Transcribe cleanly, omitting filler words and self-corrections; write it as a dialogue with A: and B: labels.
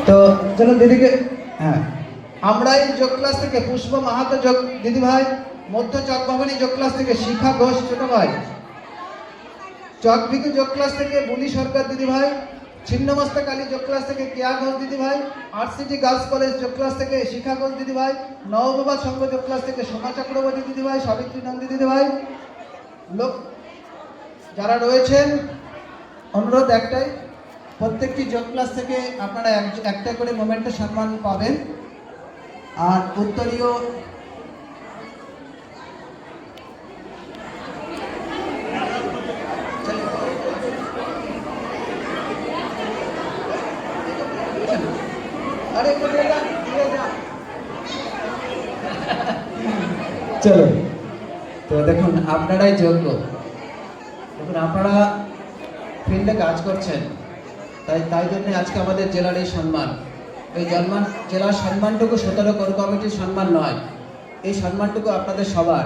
A: তো চলুন দিদিকে, হ্যাঁ, আমরাই যোগ ক্লাস থেকে পুষ্প মাহাতো যোগ দিদি ভাই, মধ্য চক ভবনী যোগ ক্লাস থেকে শিখা ঘোষ ছোট ভাই, চক ভিকু যোগ ক্লাস থেকে বুলি সরকার দিদি ভাই, ছিন্নমস্তা কালী যোগ ক্লাস থেকে কেয়া ঘোষ দিদি ভাই, আরসিটি গার্লস কলেজ যোগ ক্লাস থেকে শিখা ঘোষ দিদি ভাই, নববাবা সংঘ যোগ ক্লাস থেকে সোমা চক্রবর্তী দিদি ভাই, সাবিত্রী নন্দী দিদি ভাই, লোক যারা রয়েছেন, অনুরোধ একটাই, প্রত্যেকটি যোগ ক্লাস থেকে আপনারা একটা করে মোমেন্টে সম্মান পাবেন। আর উত্তরীয় চলো, তো দেখুন আপনারাই যোগ্য, দেখুন আপনারা ফিল্ডে কাজ করছেন, তাই জন্য আজকে আমাদের জেলার এই সম্মান। এই জেলার সম্মানটুকু 17 কোর কমিটির সম্মান নয়, এই সম্মানটুকু আপনাদের সবার।